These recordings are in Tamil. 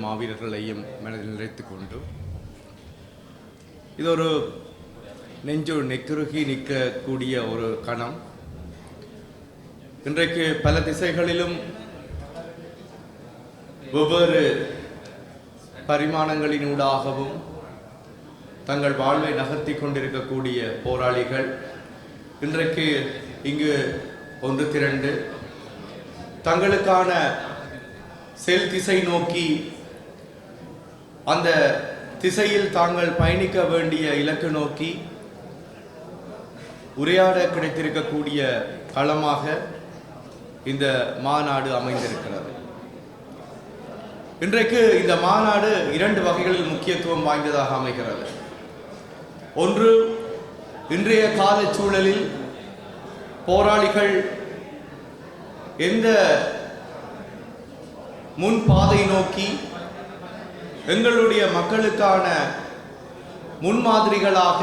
மாவீரர்களையும் மனதில் நினைத்து கொண்டு இது ஒரு நெஞ்சு நெக்குருகி நிற்கக்கூடிய ஒரு கணம். இன்றைக்கு பல திசைகளிலும் வெவ்வேறு பரிமாணங்களினூடாகவும் தங்கள் வாழ்வை நகர்த்தி கொண்டிருக்கக்கூடிய போராளிகள் இன்றைக்கு இங்கு ஒன்று திரண்டு தங்களுக்கான செல் திசை நோக்கி அந்த திசையில் தாங்கள் பயணிக்க வேண்டிய இலக்கு நோக்கி உரையாட கிடைத்திருக்கக்கூடிய களமாக இந்த மாநாடு அமைந்திருக்கிறது. இன்றைக்கு இந்த மாநாடு இரண்டு வகைகளில் முக்கியத்துவம் வாய்ந்ததாக அமைகிறது. ஒன்று, இன்றைய கால சூழலில் போராளிகள் எந்த முன்பாதை நோக்கி எங்களுடைய மக்களுக்கான முன்மாதிரிகளாக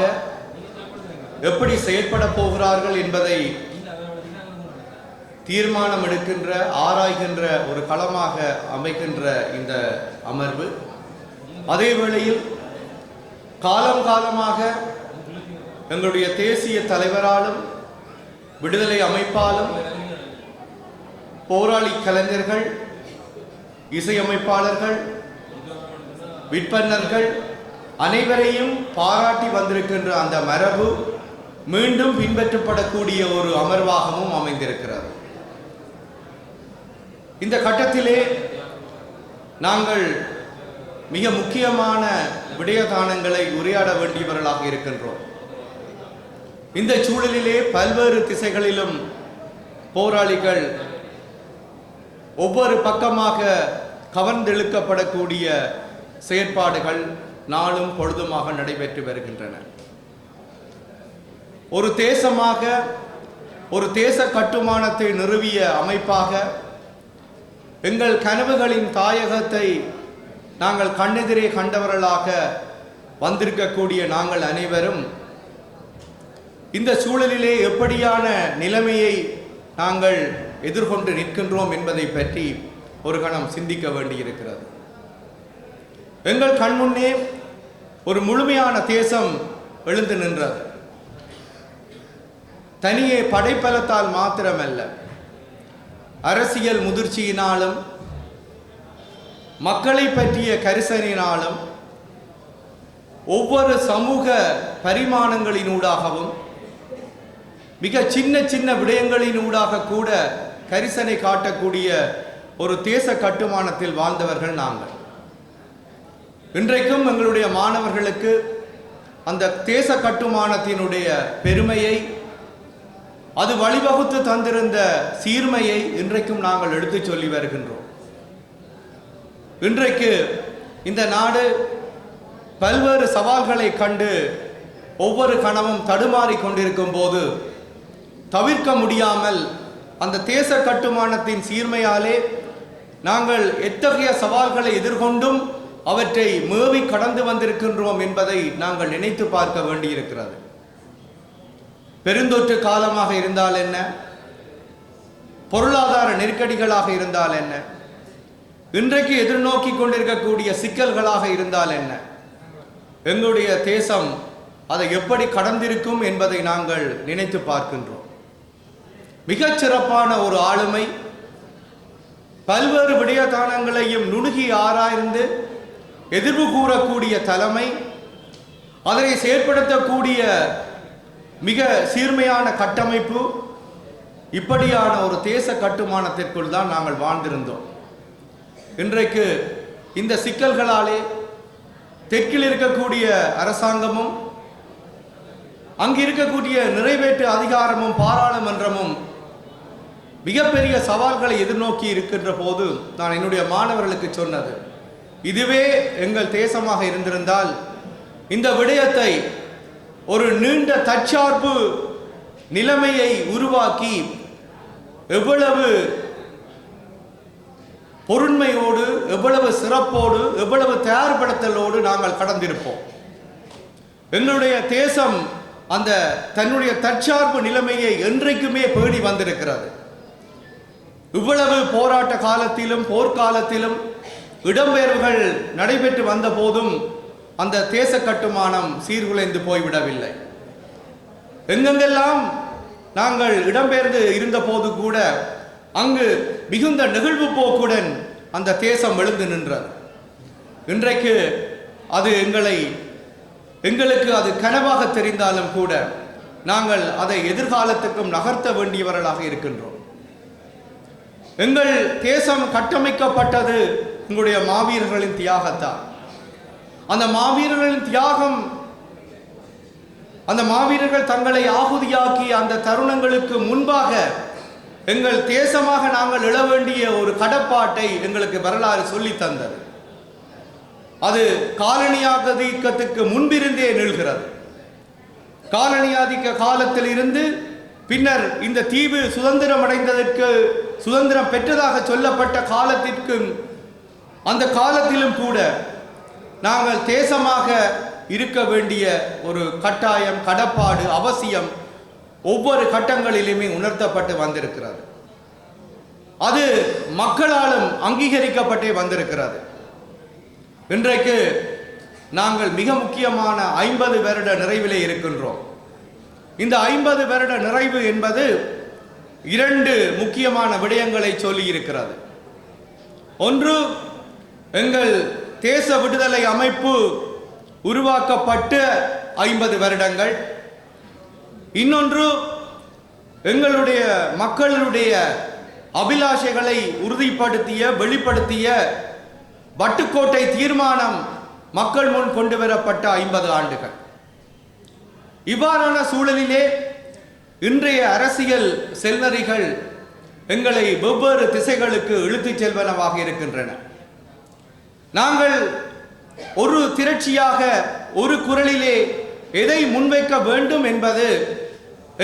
எப்படி செயற்பட போகிறார்கள் என்பதை தீர்மானம் எடுக்கின்ற ஆராய்கின்ற ஒரு களமாக அமைக்கின்ற இந்த அமர்வு, அதே வேளையில் காலம் காலமாக எங்களுடைய தேசிய தலைவராலும் விடுதலை அமைப்பாலும் போராளி கலைஞர்கள், இசையமைப்பாளர்கள், விற்பனர்கள் அனைவரையும் பாராட்டி வந்திருக்கின்ற அந்த மரபு மீண்டும் பின்பற்றப்படக்கூடிய ஒரு அமர்வாகவும் அமைந்திருக்கிறது. இந்த கட்டத்திலே நாங்கள் மிக முக்கியமான விடயதானங்களை உரையாட வேண்டியவர்களாக இருக்கின்றோம். இந்த சூழலிலே பல்வேறு திசைகளிலும் போராளிகள் ஒவ்வொரு பக்கமாக கவர்ந்தெழுக்கப்படக்கூடிய செயற்பாடுகள் நாளும் பொழுதுமாக நடைபெற்று வருகின்றன. ஒரு தேசமாக, ஒரு தேச கட்டுமானத்தை நிறுவிய அமைப்பாக எங்கள் கனவுகளின் தாயகத்தை நாங்கள் கண்ணெதிரே கண்டவர்களாக வந்திருக்கக்கூடிய நாங்கள் அனைவரும் இந்த சூழலிலே எப்படியான நிலைமையை நாங்கள் எதிர்கொண்டு நிற்கின்றோம் என்பதை பற்றி ஒரு கணம் சிந்திக்க வேண்டியிருக்கிறது. எங்கள் கண்முன்னே ஒரு முழுமையான தேசம் எழுந்து நின்றது. தனியே படைப்பலத்தால் மாத்திரமல்ல, அரசியல் முதிர்ச்சியினாலும் மக்களை பற்றிய கரிசனையினாலும் ஒவ்வொரு சமூக பரிமாணங்களினூடாகவும் மிக சின்ன சின்ன விடயங்களினூடாக கூட கரிசனை காட்டக்கூடிய ஒரு தேச கட்டுமானத்தில் வாழ்ந்தவர்கள் நாங்கள். இன்றைக்கும் எங்களுடைய மாணவர்களுக்கு அந்த தேச கட்டுமானத்தினுடைய பெருமையை, அது வழிவகுத்து தந்திருந்த சீர்மையை இன்றைக்கும் நாங்கள் எடுத்துச் சொல்லி வருகின்றோம். இன்றைக்கு இந்த நாடு பல்வேறு சவால்களை கண்டு ஒவ்வொரு கணமும் தடுமாறி கொண்டிருக்கும் போது தவிர்க்க முடியாமல் அந்த தேச கட்டுமானத்தின் சீர்மையாலே நாங்கள் எத்தகைய சவால்களை எதிர்கொண்டும் அவற்றை மேவி கடந்து வந்திருக்கின்றோம் என்பதை நாங்கள் நினைத்து பார்க்க வேண்டியிருக்கிறது. பெருந்தொற்று காலமாக இருந்தால் என்ன, பொருளாதார நெருக்கடிகளாக இருந்தால் என்ன, இன்றைக்கு எதிர்நோக்கி கொண்டிருக்கக்கூடிய சிக்கல்களாக இருந்தால் என்ன, எங்களுடைய தேசம் அதை எப்படி கடந்திருக்கும் என்பதை நாங்கள் நினைத்து பார்க்கின்றோம். மிகச் சிறப்பான ஒரு ஆளுமை, பல்வேறு விடயதானங்களையும் நுணுகி ஆராய்ந்து எதிர்வு கூறக்கூடிய தலைமை, அதனை செயற்படுத்தக்கூடிய மிக சீர்மையான கட்டமைப்பு, இப்படியான ஒரு தேச கட்டுமானத்திற்குள் தான் நாங்கள் வாழ்ந்திருந்தோம். இன்றைக்கு இந்த சிக்கல்களாலே தெற்கில் இருக்கக்கூடிய அரசாங்கமும் அங்கு இருக்கக்கூடிய நிறைவேற்று அதிகாரமும் பாராளுமன்றமும் மிகப்பெரிய சவால்களை எதிர்நோக்கி இருக்கின்ற போது நான் என்னுடைய மாணவர்களுக்கு சொன்னது, இதுவே எங்கள் தேசமாக இருந்திருந்தால் இந்த விடயத்தை ஒரு நீண்ட தற்சார்பு நிலைமையை உருவாக்கி எவ்வளவு பொருண்மையோடு, எவ்வளவு சிறப்போடு, எவ்வளவு தயார்படுத்தலோடு நாங்கள் கடந்திருப்போம். எங்களுடைய தேசம் அந்த தன்னுடைய தற்சார்பு நிலைமையை என்றைக்குமே பேணி வந்திருக்கிறது. இவ்வளவு போராட்ட காலத்திலும் போர்க்காலத்திலும் இடம்பெயர்வுகள் நடைபெற்று வந்த போதும் அந்த தேச கட்டுமானம் சீர்குலைந்து போய்விடவில்லை. எங்கெங்கெல்லாம் நாங்கள் இடம்பெயர்ந்து இருந்த போது கூட அங்கு மிகுந்த நெகிழ்வு போக்குடன் அந்த தேசம் எழுந்து நின்றது. இன்றைக்கு அது எங்களுக்கு அது கனவாக தெரிந்தாலும் கூட நாங்கள் அதை எதிர்காலத்துக்கும் நகர்த்த வேண்டியவர்களாக இருக்கின்றோம். எங்கள் தேசம் கட்டமைக்கப்பட்டது எங்களுடைய மாவீரர்களின் தியாகத்தால். அந்த மாவீரர்களின் தியாகம், அந்த மாவீரர்கள் தங்களை ஆகுதியாக்கிய அந்த தருணங்களுக்கு முன்பாக எங்கள் தேசமாக நாங்கள் எழ வேண்டிய ஒரு கடப்பாட்டை எங்களுக்கு வரலாறு சொல்லி தந்தது. அது காலனியாதிக்கத்துக்கு முன்பிருந்தே நிகழ்கிறது. காலனியாதிக்க காலத்தில் இருந்து பின்னர் இந்த தீவு சுதந்திரம் பெற்றதாக சொல்லப்பட்ட காலத்திற்கும் அந்த காலத்திலும் கூட நாங்கள் தேசமாக இருக்க வேண்டிய ஒரு கட்டாயம், கடப்பாடு, அவசியம் ஒவ்வொரு கட்டங்களிலுமே உணர்த்தப்பட்டு வந்திருக்கிறது. அது மக்களாலும் அங்கீகரிக்கப்பட்டே வந்திருக்கிறது. இன்றைக்கு நாங்கள் மிக முக்கியமான 50 வருட நிறைவிலே இருக்கின்றோம். இந்த 50 வருட நிறைவு என்பது 2 முக்கியமான விடயங்களை சொல்லி இருக்கிறது. ஒன்று, எங்கள் தேச விடுதலை அமைப்பு உருவாக்கப்பட்டு 50 வருடங்கள். இன்னொன்று, எங்களுடைய மக்களுடைய அபிலாஷைகளை உறுதிப்படுத்திய, வெளிப்படுத்திய வட்டுக்கோட்டை தீர்மானம் மக்கள் முன் கொண்டு வரப்பட்ட 50 ஆண்டுகள். இவ்வாறான சூழலிலே இன்றைய அரசியல் செல்நரிகள் எங்களை வெவ்வேறு திசைகளுக்கு இழுத்துச் செல்வனவாக இருக்கின்றன. நாங்கள் ஒரு திரட்சியாக ஒரு குரலிலே எதை முன்வைக்க வேண்டும் என்பது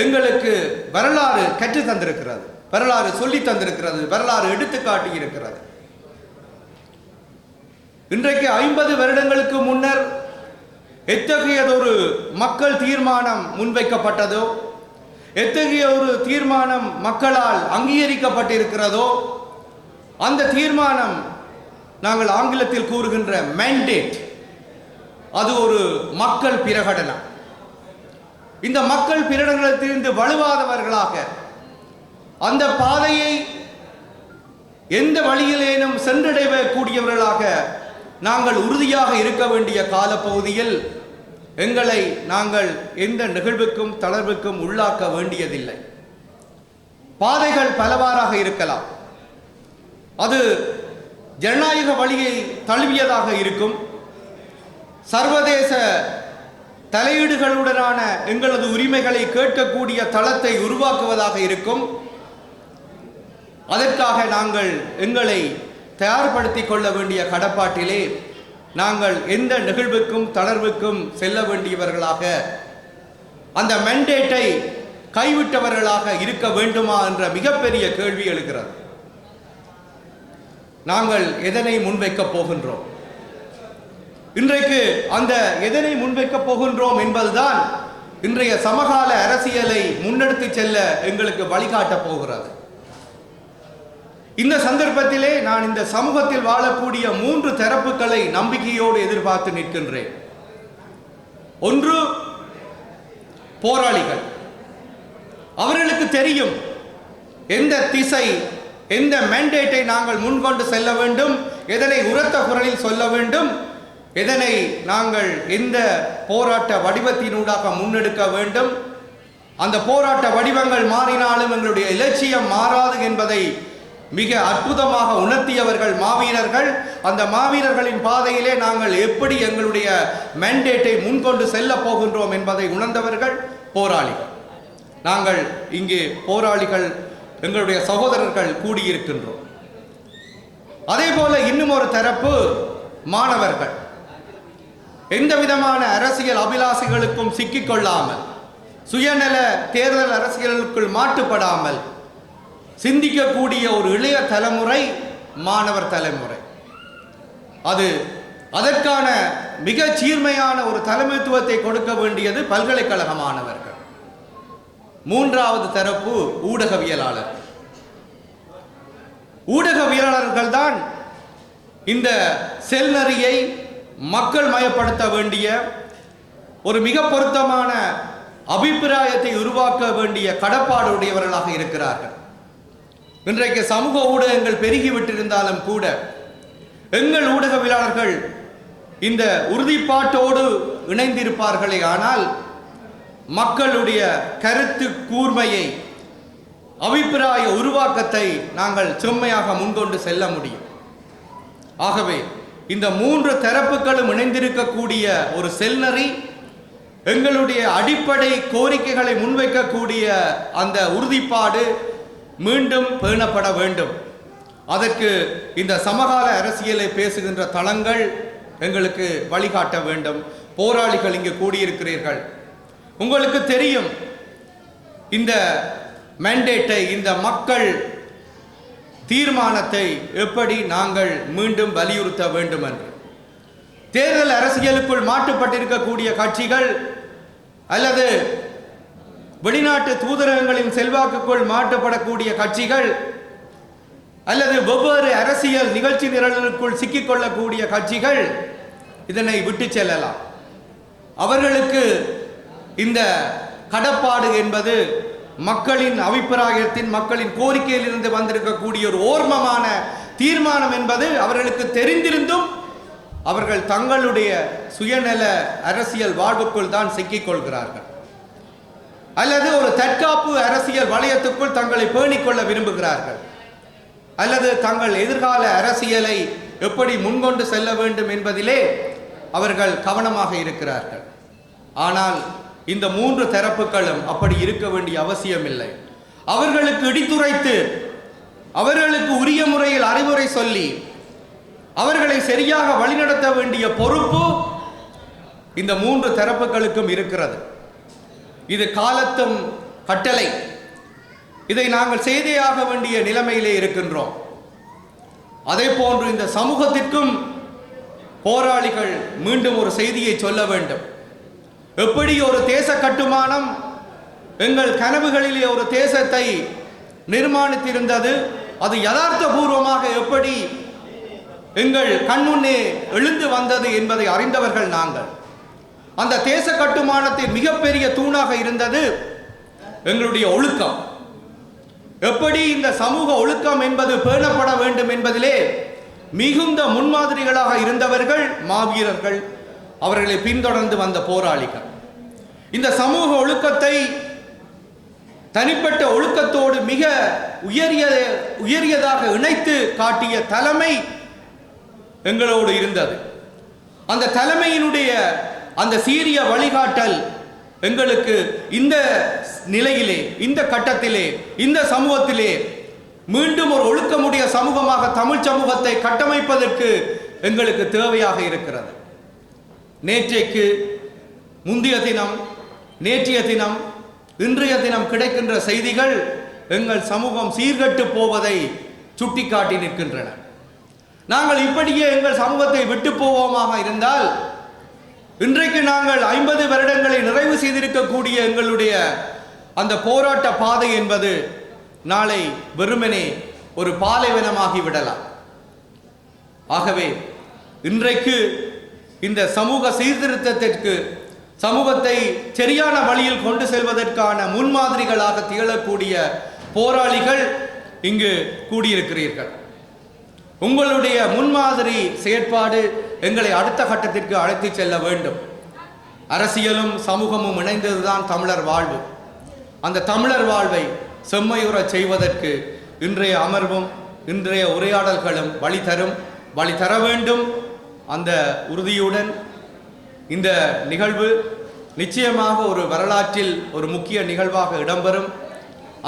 எங்களுக்கு வரலாறு கற்று தந்திருக்கிறது, வரலாறு சொல்லி தந்திருக்கிறது, வரலாறு எடுத்துக்காட்டி இருக்கிறது. இன்றைக்கு 50 வருடங்களுக்கு முன்னர் எத்தகையதொரு மக்கள் தீர்மானம் முன்வைக்கப்பட்டதோ, எத்தகைய ஒரு தீர்மானம் மக்களால் அங்கீகரிக்கப்பட்டிருக்கிறதோ, அந்த தீர்மானம் நாங்கள் ஆங்கிலத்தில் கூறுகின்ற மேண்டேட், அது ஒரு மக்கள் பிரகடனம். இந்த மக்கள் பிரகடனத்திலிருந்து வலுவாதவர்களாக, அந்த பாதையை எந்த வழியிலேனும் சென்றடையக்கூடியவர்களாக நாங்கள் உறுதியாக இருக்க வேண்டிய காலப்பகுதியில் எங்களை நாங்கள் எந்த நிகழ்வுக்கும் தளர்வுக்கும் உள்ளாக்க வேண்டியதில்லை. பாதைகள் பலவாறாக இருக்கலாம். அது ஜனநாயக வழியை தழுவியதாக இருக்கும், சர்வதேச தலையீடுகளுடனான எங்களது உரிமைகளை கேட்கக்கூடிய தளத்தை உருவாக்குவதாக இருக்கும். அதற்காக நாங்கள் எங்களை தயார்படுத்திக் கொள்ள வேண்டிய கடப்பாட்டிலே நாங்கள் எந்த நிகழ்வுக்கும் தளர்வுக்கும் செல்ல வேண்டியவர்களாக, அந்த மெண்டேட்டை கைவிட்டவர்களாக இருக்க வேண்டுமா என்ற மிகப்பெரிய கேள்வி எழுகிறது. நாங்கள் எதனை முன்வைக்கப் போகின்றோம்? இன்றைக்கு அந்த எதனை முன்வைக்கப் போகின்றோம் என்பதுதான் இன்றைய சமகால அரசியலை முன்னெடுத்து செல்ல எங்களுக்கு வழிகாட்டப் போகிறது. இந்த சந்தர்ப்பத்திலே நான் இந்த சமூகத்தில் வாழக்கூடிய 3 தரப்புகளை நம்பிக்கையோடு எதிர்பார்த்து நிற்கின்றேன். ஒன்று, போராளிகள். அவர்களுக்கு தெரியும் எந்த திசை, எந்த மேண்டேட்டை நாங்கள் முன்கொண்டு செல்ல வேண்டும், எதனை உரத்த குரலில் சொல்ல வேண்டும், எதனை நாங்கள் எந்த போராட்ட வடிவத்தினூடாக முன்னெடுக்க வேண்டும். அந்த போராட்ட வடிவங்கள் மாறினாலும் எங்களுடைய இலட்சியம் மாறாது என்பதை மிக அற்புதமாக உணர்த்தியவர்கள் மாவீரர்கள். அந்த மாவீரர்களின் பாதையிலே நாங்கள் எப்படி எங்களுடைய மேண்டேட்டை முன்கொண்டு செல்ல போகின்றோம் என்பதை உணர்ந்தவர்கள் போராளிகள். நாங்கள் இங்கே போராளிகள், எங்களுடைய சகோதரர்கள் கூடியிருக்கின்றோம். அதே போல இன்னும் ஒரு தரப்பு மாணவர்கள். எந்த விதமான அரசியல் அபிலாசைகளுக்கும் சிக்கிக்கொள்ளாமல், சுயநல தேர்தல் அரசியலுக்குள் மாட்டுப்படாமல் சிந்திக்கக்கூடிய ஒரு இளைய தலைமுறை மாணவர் தலைமுறை. அதற்கான மிக சீர்மையான ஒரு தலைமைத்துவத்தை கொடுக்க வேண்டியது பல்கலைக்கழக மாணவர்கள். மூன்றாவது தரப்பு ஊடகவியலாளர்கள். ஊடகவியலாளர்கள் தான் இந்த செல்நெறியை மக்கள் மயப்படுத்த வேண்டிய ஒரு மிக பொருத்தமான அபிப்பிராயத்தை உருவாக்க வேண்டிய கடப்பாடு உடையவர்களாக இருக்கிறார்கள். இன்றைக்கு சமூக ஊடகங்கள் பெருகிவிட்டிருந்தாலும் கூட எங்கள் ஊடகவியலாளர்கள் இந்த உறுதிப்பாட்டோடு இணைந்திருப்பார்களே ஆனால் மக்களுடைய கருத்து கூர்மையை, அபிப்பிராய உருவாக்கத்தை நாங்கள் செம்மையாக முன்கொண்டு செல்ல முடியும். ஆகவே இந்த மூன்று தரப்புகளும் இணைந்திருக்கக்கூடிய ஒரு செல்நெறி, எங்களுடைய அடிப்படை கோரிக்கைகளை முன்வைக்கக்கூடிய அந்த உறுதிப்பாடு மீண்டும் பேணப்பட வேண்டும். அதற்கு இந்த சமகால அரசியலை பேசுகின்ற தளங்கள் எங்களுக்கு வழிகாட்ட வேண்டும். போராளிகள் இங்கு கூடியிருக்கிறீர்கள். உங்களுக்கு தெரியும் இந்த மேண்டேட்டை, இந்த மக்கள் தீர்மானத்தை எப்படி நாங்கள் மீண்டும் வலியுறுத்த வேண்டும் என்று. தேர்தல் அரசியலுக்குள் மாட்டுப்பட்டிருக்கக்கூடிய கட்சிகள் அல்லது வெளிநாட்டு தூதரகங்களின் செல்வாக்குக்குள் மாட்டுப்படக்கூடிய கட்சிகள் அல்லது வெவ்வேறு அரசியல் நிகழ்ச்சி நிரலுக்குள் சிக்கிக்கொள்ளக்கூடிய கட்சிகள் இதனை விட்டு செல்லலாம். அவர்களுக்கு இந்த கடப்பாடு என்பது மக்களின் அபிப்பிராயத்தின், மக்களின் கோரிக்கையில் இருந்து வந்திருக்கக்கூடிய ஒரு ஓர்மமான தீர்மானம் என்பது அவர்களுக்கு தெரிந்திருந்தும் அவர்கள் தங்களுடைய சுயநல அரசியல் வாழ்வுக்குள் தான் சிக்கிக்கொள்கிறார்கள். அல்லது ஒரு தற்காப்பு அரசியல் வளையத்துக்குள் தங்களை பேணிக்கொள்ள விரும்புகிறார்கள். அல்லது தங்கள் எதிர்கால அரசியலை எப்படி முன்கொண்டு செல்ல வேண்டும் என்பதிலே அவர்கள் கவனமாக இருக்கிறார்கள். ஆனால் இந்த மூன்று தரப்புகளும் அப்படி இருக்க வேண்டிய அவசியமில்லை. அவர்களுக்கு இடித்துரைத்து, அவர்களுக்கு உரிய முறையில் அறிவுரை சொல்லி, அவர்களை சரியாக வழிநடத்த வேண்டிய பொறுப்பு இந்த மூன்று தரப்புகளுக்கும் இருக்கிறது. இது காலத்தும் கட்டளை. இதை நாங்கள் செய்தே ஆக வேண்டிய நிலைமையிலே இருக்கின்றோம். அதே போன்று இந்த சமூகத்திற்கும் போராளிகள் மீண்டும் ஒரு செய்தியை சொல்ல வேண்டும். எப்படி ஒரு தேச கட்டுமானம் எங்கள் கனவுகளிலே ஒரு தேசத்தை நிர்மாணித்திருந்தது, அது யதார்த்த பூர்வமாக எப்படி எங்கள் கண்முன்னே எழுந்து வந்தது என்பதை அறிந்தவர்கள் நாங்கள். அந்த தேச கட்டுமானத்தின் மிகப்பெரிய தூணாக இருந்தது எங்களுடைய ஒழுக்கம். எப்படி இந்த சமூக ஒழுக்கம் என்பது பேணப்பட வேண்டும் என்பதிலே மிகுந்த முன்மாதிரிகளாக இருந்தவர்கள் மாவீரர்கள், அவர்களை பின்தொடர்ந்து வந்த போராளிகள். இந்த சமூக ஒழுக்கத்தை தனிப்பட்ட ஒழுக்கத்தோடு மிக உயரியதாக இணைத்து காட்டிய தலைமை எங்களோடு இருந்தது. அந்த தலைமையினுடைய அந்த சீரிய வழிகாட்டல் எங்களுக்கு இந்த நிலையிலே, இந்த கட்டத்திலே, இந்த சமூகத்திலே மீண்டும் ஒரு ஒழுக்கமுடைய சமூகமாக தமிழ் சமூகத்தை கட்டமைப்பதற்கு எங்களுக்கு தேவையாக இருக்கிறது. நேற்றைக்கு முந்தைய தினம், நேற்றைய தினம், இன்றைய தினம் கிடைக்கின்ற செய்திகள் எங்கள் சமூகம் சீர்கட்டு போவதை சுட்டிக்காட்டி நிற்கின்றன. நாங்கள் இப்படியே எங்கள் சமூகத்தை விட்டு போவோமாக இருந்தால் இன்றைக்கு நாங்கள் 50 வருடங்களை நிறைவு செய்திருக்கக்கூடிய எங்களுடைய அந்த போராட்ட பாதை என்பது நாளை வெறுமனே ஒரு பாலைவனமாகி விடலாம். ஆகவே இன்றைக்கு இந்த சமூக சீர்திருத்தத்திற்கு, சமூகத்தை சரியான வழியில் கொண்டு செல்வதற்கான முன்மாதிரிகளாக திகழக்கூடிய போராளிகள் இங்கு கூடியிருக்கிறீர்கள். உங்களுடைய முன்மாதிரி செயற்பாடு எங்களை அடுத்த கட்டத்திற்கு அழைத்து செல்ல வேண்டும். அரசியலும் சமூகமும் இணைந்ததுதான் தமிழர் வாழ்வு. அந்த தமிழர் வாழ்வை செம்மையுற செய்வதற்கு இன்றைய அமர்வும் இன்றைய உரையாடல்களும் வழி தர வேண்டும். அந்த உறுதியுடன் இந்த நிகழ்வு நிச்சயமாக ஒரு வரலாற்றில் ஒரு முக்கிய நிகழ்வாக இடம்பெறும்.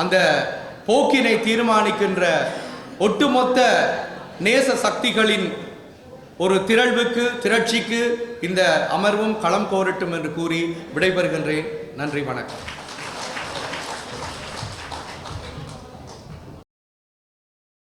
அந்த போக்கினை தீர்மானிக்கின்ற ஒட்டுமொத்த நேச சக்திகளின் ஒரு திரட்சிக்கு இந்த அமர்வும் களம் கோரட்டும் என்று கூறி விடைபெறுகின்றேன். நன்றி, வணக்கம்.